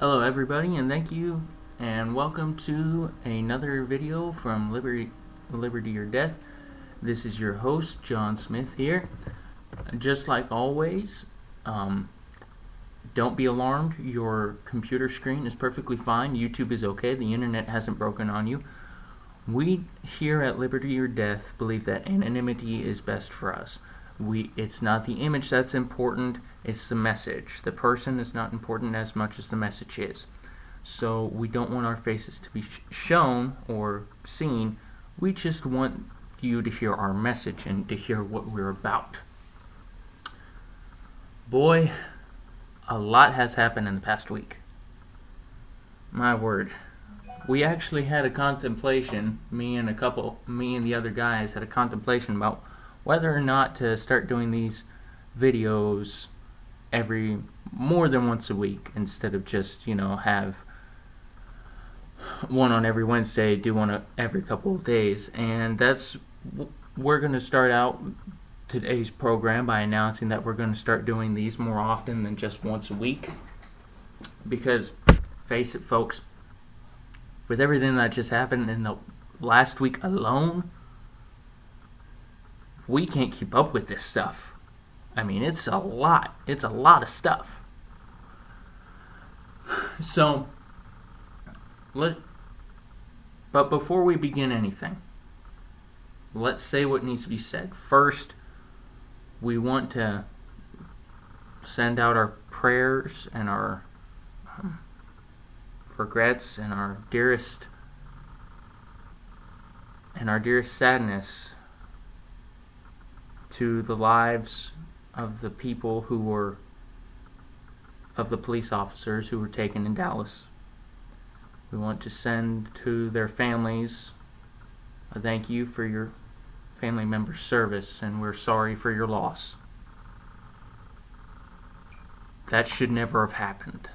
Hello everybody, and thank you and welcome to another video from Liberty or Death. This is your host, John Smith here. Just like always, don't be alarmed. Your computer screen is perfectly fine. YouTube is okay. The internet hasn't broken on you. We here at Liberty or Death believe that anonymity is best for us. It's not the image that's important, it's the message. The person is not important as much as the message is. So we don't want our faces to be shown or seen. We just want you to hear our message and to hear what we're about. Boy, a lot has happened in the past week. My word. We actually had a contemplation, me and the other guys had a contemplation about whether or not to start doing these videos more than once a week instead of just, have one on every Wednesday, do one every couple of days. And we're going to start out today's program by announcing that we're going to start doing these more often than just once a week. Because, face it folks, with everything that just happened in the last week alone, we can't keep up with this stuff. I mean, it's a lot. It's a lot of stuff. So, but before we begin anything, let's say what needs to be said. First, we want to send out our prayers and our regrets and our dearest sadness to the lives of the people of the police officers who were taken in Dallas. We want to send to their families a thank you for your family member's service, and we're sorry for your loss. That should never have happened.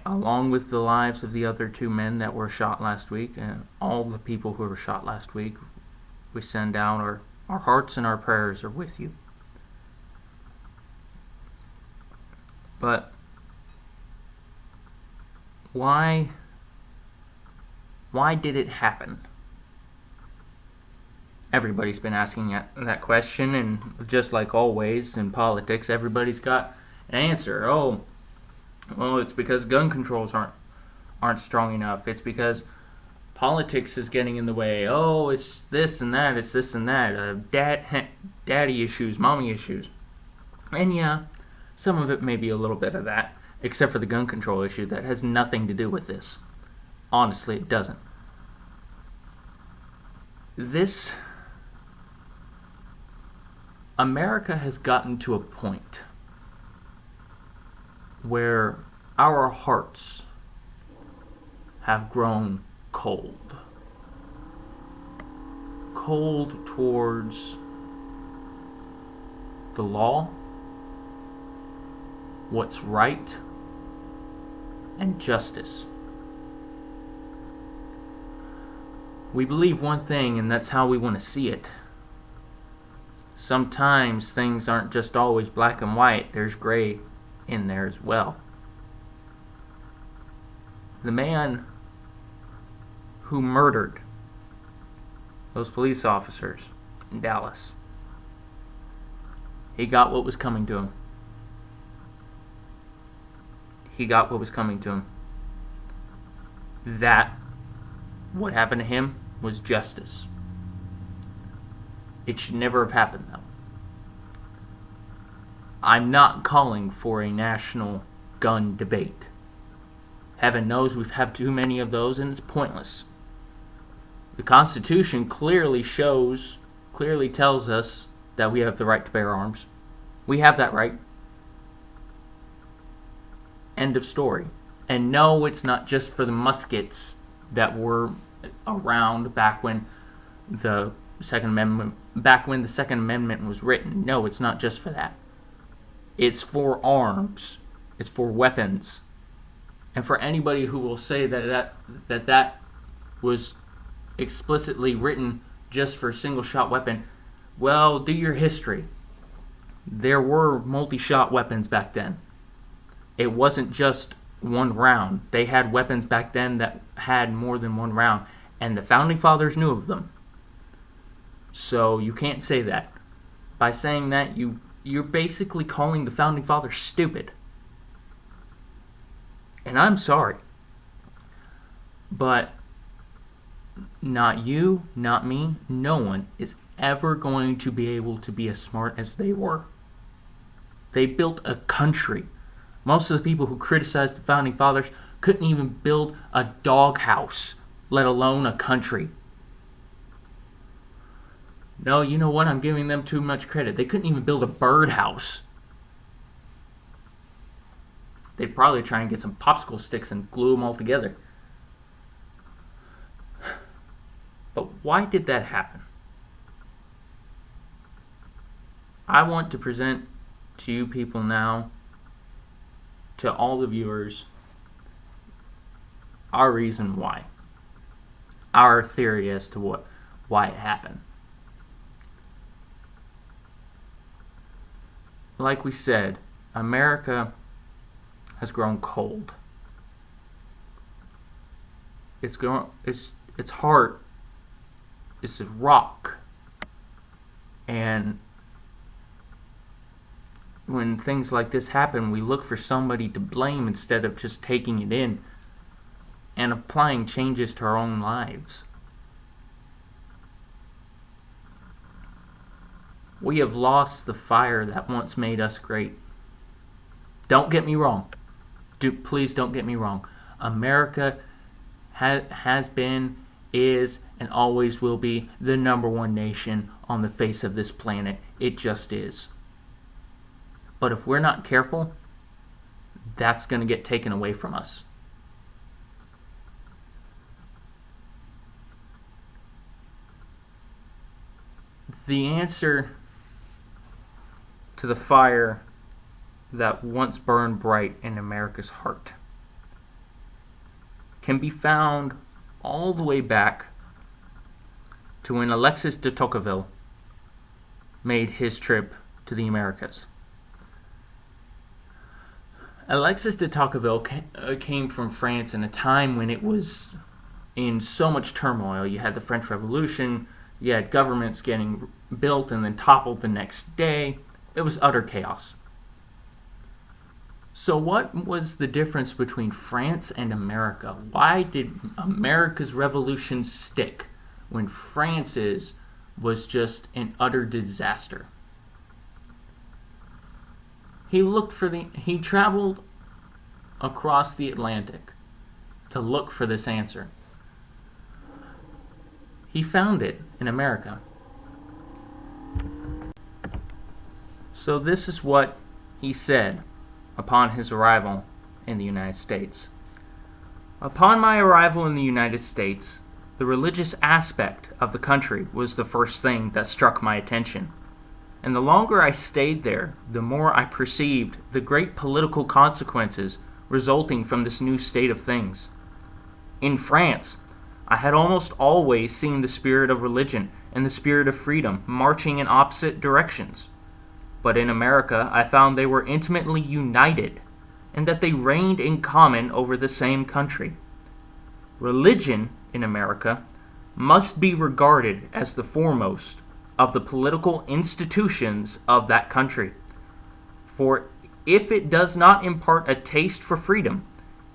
Along with the lives of the other two men that were shot last week and all the people who were shot last week, we send down our hearts and our prayers are with you. But why did it happen? Everybody's been asking that question, and just like always in politics, everybody's got an answer. Well, it's because gun controls aren't strong enough. It's because politics is getting in the way. It's this and that. It's this and that. Daddy issues, mommy issues. And yeah, some of it may be a little bit of that, except for the gun control issue that has nothing to do with this. Honestly, it doesn't. America has gotten to a point where our hearts have grown cold. Cold towards the law, what's right, and justice. We believe one thing, and that's how we want to see it. Sometimes things aren't just always black and white. There's gray in there as well. The man who murdered those police officers in Dallas, he got what was coming to him. What happened to him was justice. It should never have happened, though. I'm not calling for a national gun debate. Heaven knows we've had too many of those, and it's pointless. The Constitution clearly tells us that we have the right to bear arms. We have that right. End of story. And no, it's not just for the muskets that were around back when the Second Amendment was written. No, it's not just for that. It's for arms. It's for weapons. And for anybody who will say that was explicitly written just for a single-shot weapon, well, do your history. there were multi-shot weapons back then. It wasn't just one round. They had weapons back then that had more than one round, and the Founding Fathers knew of them. So you can't say that. By saying that, you're basically calling the Founding Fathers stupid. And I'm sorry. But not you, not me, no one is ever going to be able to be as smart as they were. They built a country. Most of the people who criticized the Founding Fathers couldn't even build a doghouse, let alone a country. No, you know what? I'm giving them too much credit. They couldn't even build a birdhouse. They'd probably try and get some popsicle sticks and glue them all together. But why did that happen? I want to present to you people now, to all the viewers, our reason why. Our theory as to why it happened. Like we said, America has grown cold. Its heart is a rock. And when things like this happen, we look for somebody to blame instead of just taking it in and applying changes to our own lives. We have lost the fire that once made us great. Don't get me wrong. Please don't get me wrong. America has been, is, and always will be the #1 nation on the face of this planet. It just is. But if we're not careful, that's going to get taken away from us. The answer to the fire that once burned bright in America's heart can be found all the way back to when Alexis de Tocqueville made his trip to the Americas. Alexis de Tocqueville came from France in a time when it was in so much turmoil. You had the French Revolution, you had governments getting built and then toppled the next day. It was utter chaos. So what was the difference between France and America? Why did America's revolution stick when France's was just an utter disaster? He traveled across the Atlantic to look for this answer. He found it in America. So this is what he said upon his arrival in the United States. Upon my arrival in the United States, the religious aspect of the country was the first thing that struck my attention. And the longer I stayed there, the more I perceived the great political consequences resulting from this new state of things. In France, I had almost always seen the spirit of religion and the spirit of freedom marching in opposite directions. But in America, I found they were intimately united, and that they reigned in common over the same country. Religion in America must be regarded as the foremost of the political institutions of that country. For if it does not impart a taste for freedom,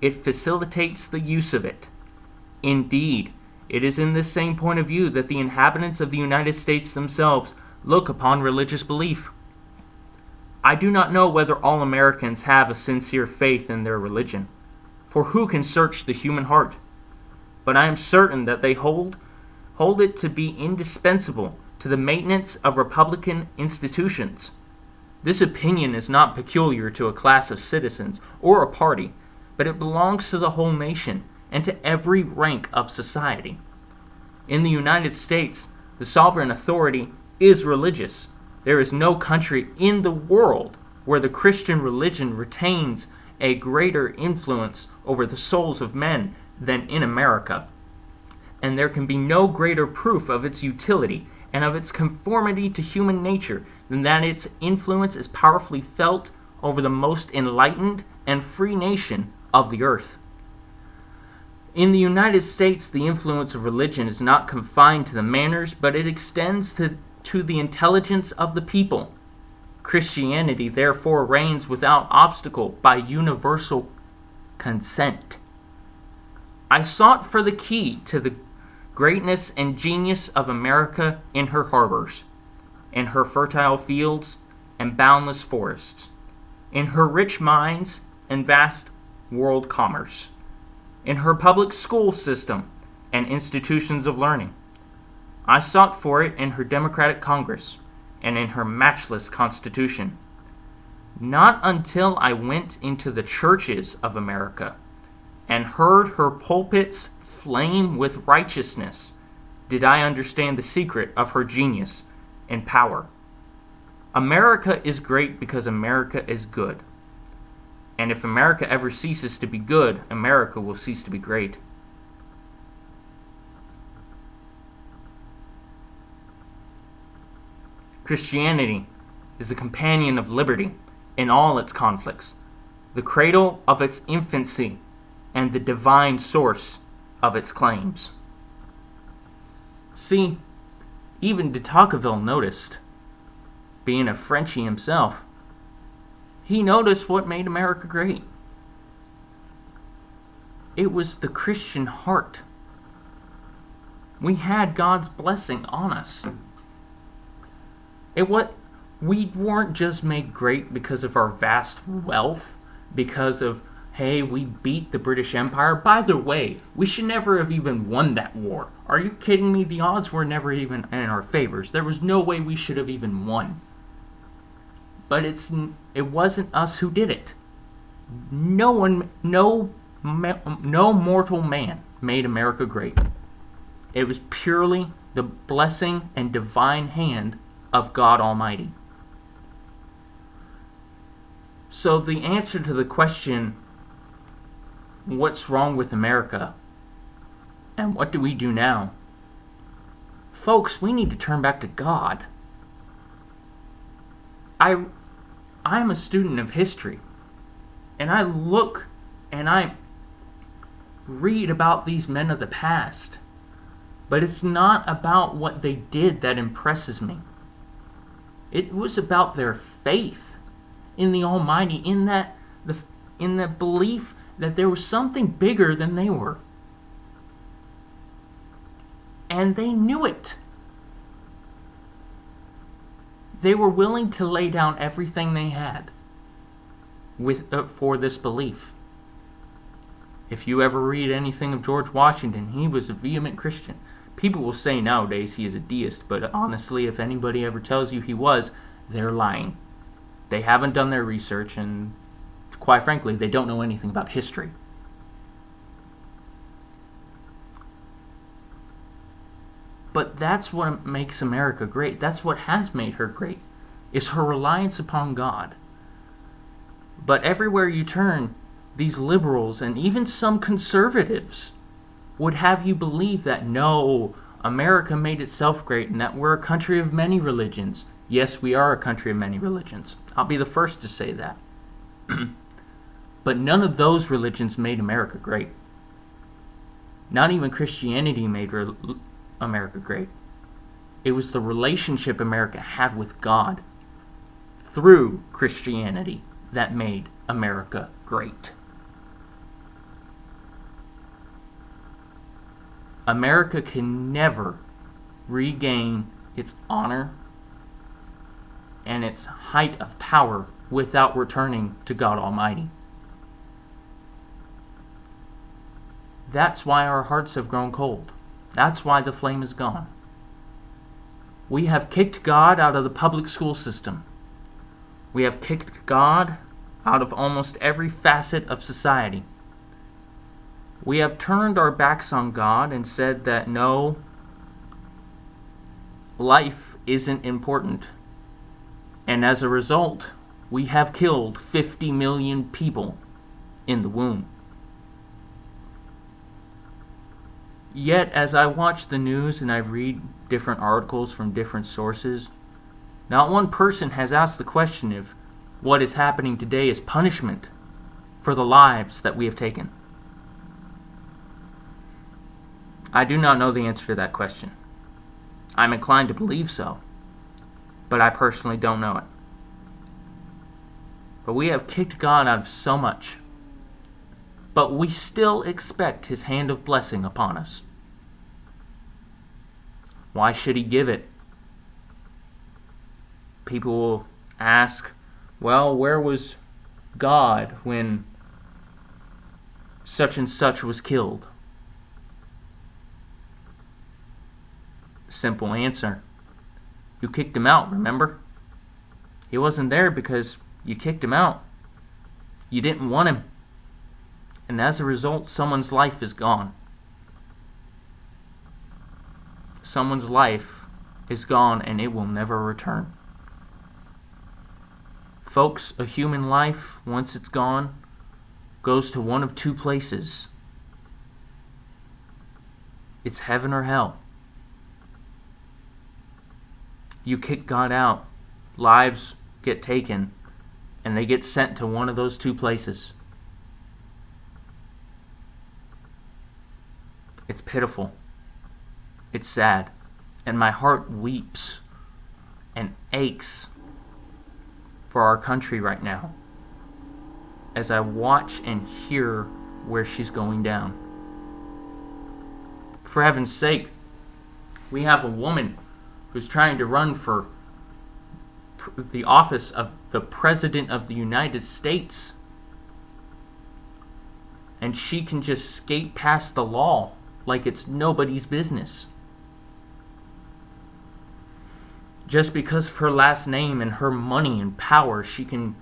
it facilitates the use of it. Indeed, it is in this same point of view that the inhabitants of the United States themselves look upon religious belief. I do not know whether all Americans have a sincere faith in their religion, for who can search the human heart? But I am certain that they hold it to be indispensable to the maintenance of republican institutions. This opinion is not peculiar to a class of citizens or a party, but it belongs to the whole nation and to every rank of society. In the United States, the sovereign authority is religious. There is no country in the world where the Christian religion retains a greater influence over the souls of men than in America. And there can be no greater proof of its utility and of its conformity to human nature than that its influence is powerfully felt over the most enlightened and free nation of the earth. In the United States, the influence of religion is not confined to the manners, but it extends to the intelligence of the people. Christianity, therefore, reigns without obstacle by universal consent. I sought for the key to the greatness and genius of America in her harbors, in her fertile fields and boundless forests, in her rich mines and vast world commerce, in her public school system and institutions of learning. I sought for it in her democratic Congress and in her matchless Constitution. Not until I went into the churches of America and heard her pulpits flame with righteousness did I understand the secret of her genius and power. America is great because America is good. And if America ever ceases to be good, America will cease to be great. Christianity is the companion of liberty in all its conflicts, the cradle of its infancy, and the divine source of its claims. See, even de Tocqueville noticed, being a Frenchie himself, he noticed what made America great. It was the Christian heart. We had God's blessing on us. We weren't just made great because of our vast wealth, because of, hey, we beat the British Empire. By the way, we should never have even won that war. Are you kidding me? The odds were never even in our favors. There was no way we should have even won. But it wasn't us who did it. No mortal man made America great. It was purely the blessing and divine hand of God Almighty. So the answer to the question, what's wrong with America and what do we do now? Folks, we need to turn back to God. I'm a student of history, and I look and I read about these men of the past, but it's not about what they did that impresses me. It was about their faith in the Almighty, in the belief that there was something bigger than they were. And they knew it. They were willing to lay down everything they had for this belief. If you ever read anything of George Washington, he was a vehement Christian. People will say nowadays he is a deist, but honestly, if anybody ever tells you he was, they're lying. They haven't done their research, and quite frankly, they don't know anything about history. But that's what makes America great. That's what has made her great, is her reliance upon God. But everywhere you turn, these liberals and even some conservatives would have you believe that no, America made itself great and that we're a country of many religions. Yes, we are a country of many religions. I'll be the first to say that. But none of those religions made America great. Not even Christianity made America great. It was the relationship America had with God through Christianity that made America great. America can never regain its honor and its height of power without returning to God Almighty. That's why our hearts have grown cold. That's why the flame is gone. We have kicked God out of the public school system. We have kicked God out of almost every facet of society. We have turned our backs on God and said that no, life isn't important. And as a result, we have killed 50 million people in the womb. Yet, as I watch the news and I read different articles from different sources, Not one person has asked the question if what is happening today is punishment for the lives that we have taken. I do not know the answer to that question. I'm inclined to believe so, but I personally don't know it. But we have kicked God out of so much, but we still expect His hand of blessing upon us. Why should He give it? People will ask, well, where was God when such and such was killed? Simple answer. You kicked him out, remember? He wasn't there because you kicked him out. You didn't want him. And as a result, someone's life is gone. Someone's life is gone and it will never return. Folks, a human life, once it's gone, goes to one of two places. It's heaven or hell. You kick God out, lives get taken, and they get sent to one of those two places. It's pitiful. It's sad. And my heart weeps and aches for our country right now as I watch and hear where she's going down. For heaven's sake, we have a woman who's trying to run for the office of the President of the United States. And she can just skate past the law like it's nobody's business. Just because of her last name and her money and power, she can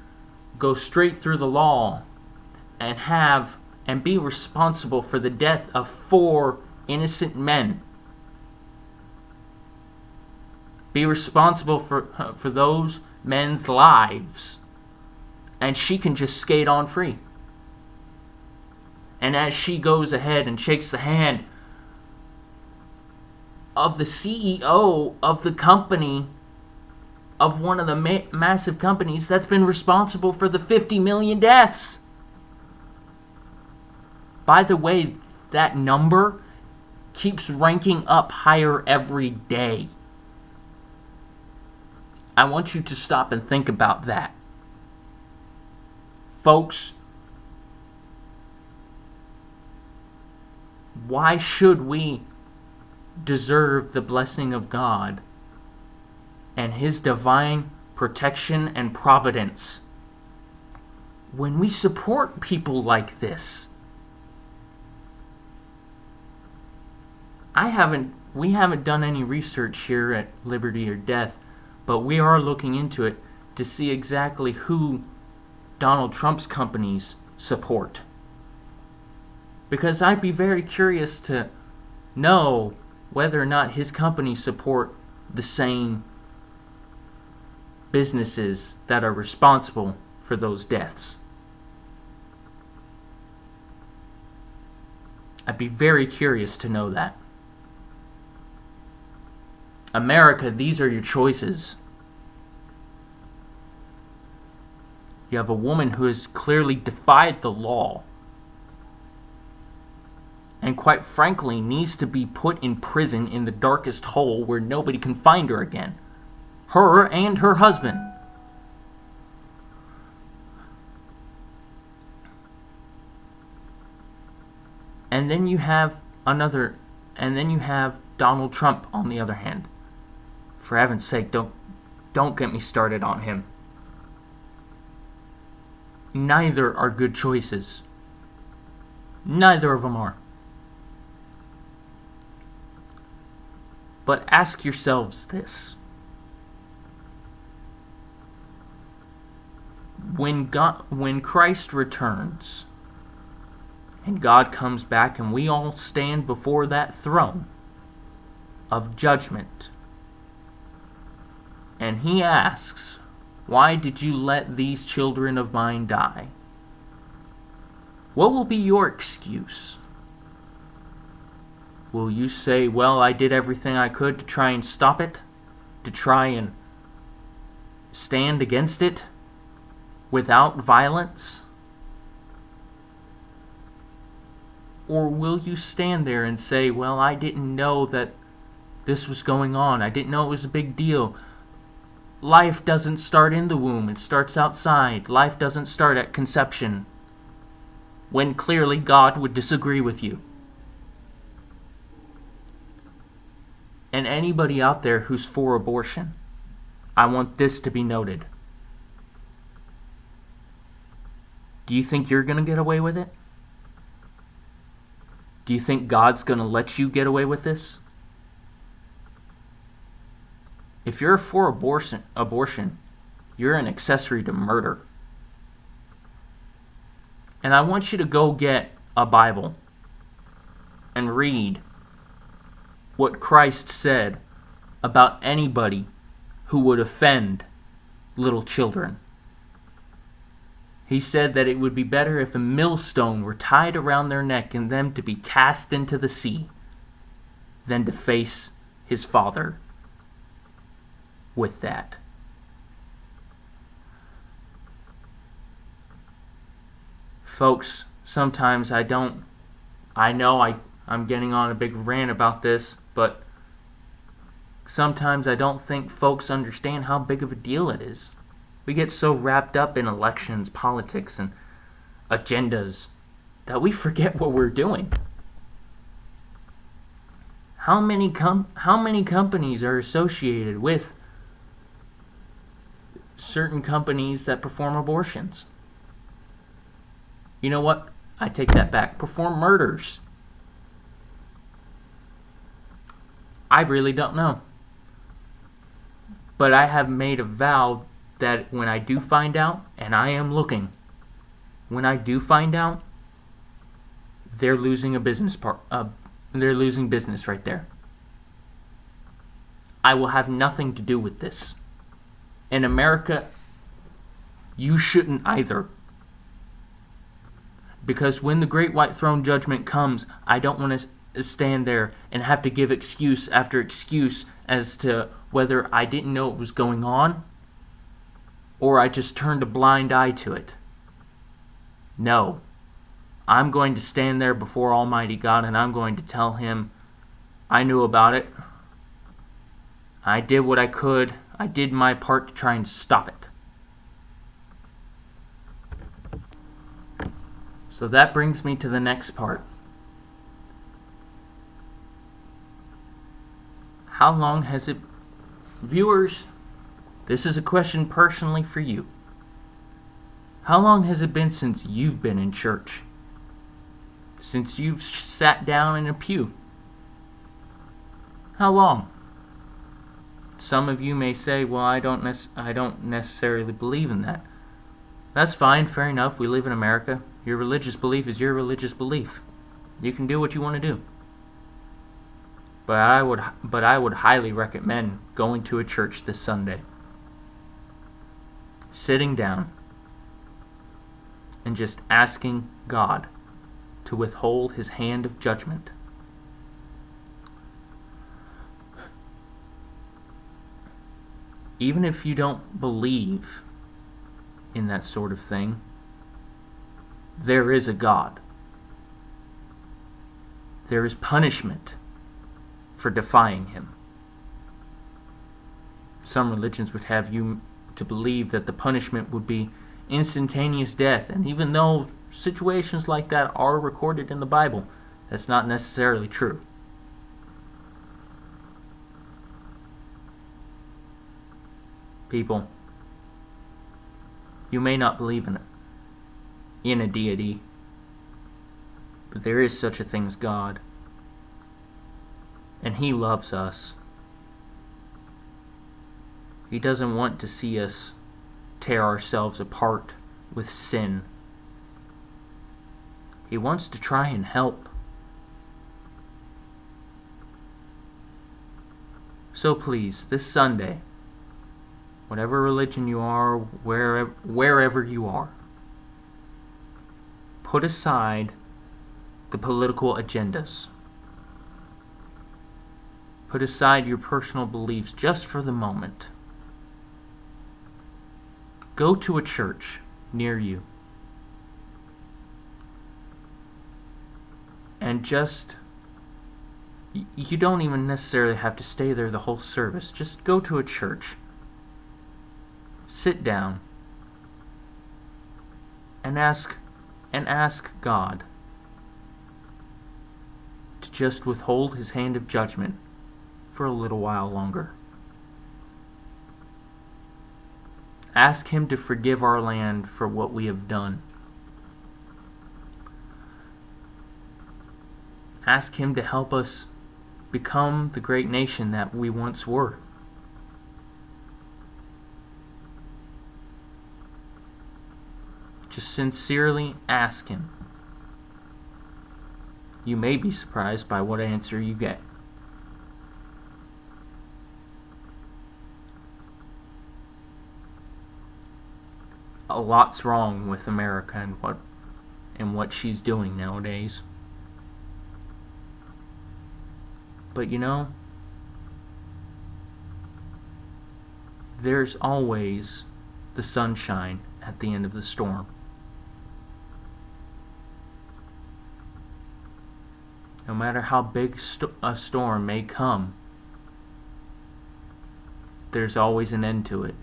go straight through the law and be responsible for the death of 4 innocent men. Be responsible for those men's lives. And she can just skate on free. And as she goes ahead and shakes the hand of the CEO of the company, of one of the massive companies that's been responsible for the 50 million deaths. By the way, that number keeps ranking up higher every day. I want you to stop and think about that. Folks, why should we deserve the blessing of God and His divine protection and providence when we support people like this? We haven't done any research here at Liberty or Death, but we are looking into it to see exactly who Donald Trump's companies support. Because I'd be very curious to know whether or not his companies support the same businesses that are responsible for those deaths. I'd be very curious to know that. America, these are your choices. You have a woman who has clearly defied the law and quite frankly needs to be put in prison in the darkest hole where nobody can find her again. Her and her husband. And then you have Donald Trump on the other hand. For heaven's sake, don't get me started on him. Neither are good choices. Neither of them are. But ask yourselves this. When Christ returns and God comes back and we all stand before that throne of judgment, and He asks, "Why did you let these children of mine die?" What will be your excuse? Will you say, well, I did everything I could to try and stop it? To try and stand against it without violence? Or will you stand there and say, well, I didn't know that this was going on. I didn't know it was a big deal. Life doesn't start in the womb. It starts outside. Life doesn't start at conception. When clearly God would disagree with you. And anybody out there who's for abortion, I want this to be noted. Do you think you're going to get away with it? Do you think God's going to let you get away with this? If you're for abortion, you're an accessory to murder. And I want you to go get a Bible and read what Christ said about anybody who would offend little children. He said that it would be better if a millstone were tied around their neck and them to be cast into the sea than to face his Father with that. Folks, sometimes I'm getting on a big rant about this, but sometimes I don't think folks understand how big of a deal it is. We get so wrapped up in elections, politics, and agendas that we forget what we're doing. How many companies are associated with certain companies that perform abortions? You know what? I take that back. Perform murders. I really don't know. But I have made a vow that when I do find out, and I am looking, when I do find out, they're losing they're losing business right there. I will have nothing to do with this. In America, you shouldn't either. Because when the Great White Throne Judgment comes, I don't want to stand there and have to give excuse after excuse as to whether I didn't know it was going on or I just turned a blind eye to it. No. I'm going to stand there before Almighty God and I'm going to tell Him, I knew about it. I did what I could. I did my part to try and stop it. So that brings me to the next part. How long has it... Viewers, this is a question personally for you. How long has it been since you've been in church? Since you've sat down in a pew? How long? Some of you may say, well, I don't necessarily believe in that. That's fine, fair enough. We live in America. Your religious belief is your religious belief. You can do what you want to do. But I would highly recommend going to a church this Sunday. Sitting down and just asking God to withhold His hand of judgment. Even if you don't believe in that sort of thing, there is a God. There is punishment for defying Him. Some religions would have you to believe that the punishment would be instantaneous death, and even though situations like that are recorded in the Bible, that's not necessarily true. People, you may not believe in a deity, but there is such a thing as God, and He loves us. He doesn't want to see us tear ourselves apart with sin. He wants to try and help. So please, this Sunday, whatever religion you are, wherever you are, put aside the political agendas. Put aside your personal beliefs just for the moment. go to a church near you and just, you don't even necessarily have to stay there the whole service. Just go to a church, sit down, and ask God to just withhold his hand of judgment for a little while longer. Ask him to forgive our land for what we have done. Ask him to help us become the great nation that we once were. Just sincerely ask him. You may be surprised by what answer you get. A lot's wrong with America and what she's doing nowadays. But you know, there's always the sunshine at the end of the storm. No matter how big a storm may come, there's always an end to it.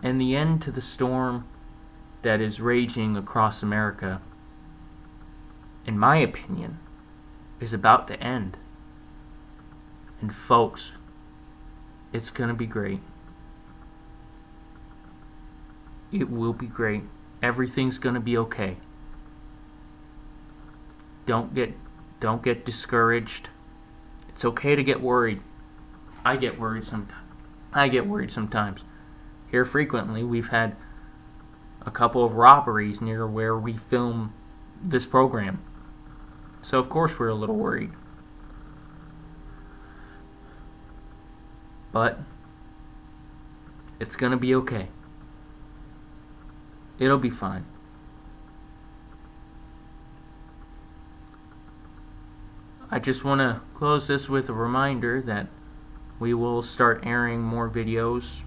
And the end to the storm that is raging across America, in my opinion, is about to end. And folks, it's gonna be great. It will be great. Everything's gonna be okay. Don't get discouraged. It's okay to get worried. I get worried sometimes. Here frequently, we've had a couple of robberies near where we film this program. So of course we're a little worried. But it's gonna be okay. It'll be fine. I just want to close this with a reminder that we will start airing more videos,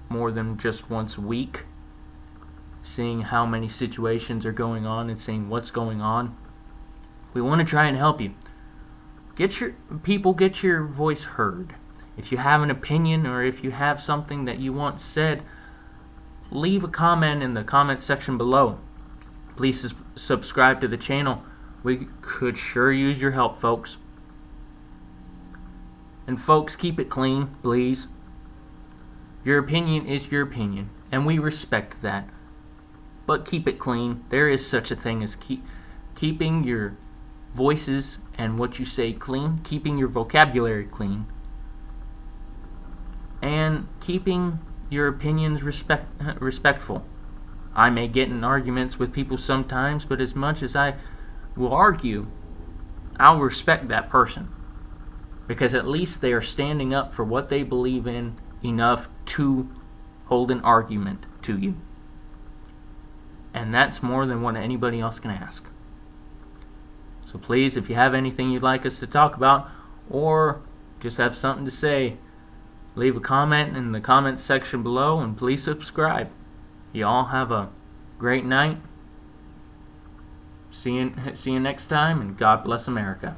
more than just once a week, seeing how many situations are going on and seeing what's going on. We want to try and help you. Get your voice heard. If you have an opinion or if you have something that you want said, leave a comment in the comment section below. Please subscribe to the channel. We could sure use your help, folks. And folks, keep it clean, please. Your opinion is your opinion, and we respect that. But keep it clean. There is such a thing as keeping your voices and what you say clean, keeping your vocabulary clean, and keeping your opinions respectful. I may get in arguments with people sometimes, but as much as I will argue, I'll respect that person, because at least they are standing up for what they believe in enough to hold an argument to you. And that's more than what anybody else can ask. So please, if you have anything you'd like us to talk about, or just have something to say, leave a comment in the comment section below, and please subscribe. You all have a great night. See you next time, and God bless America.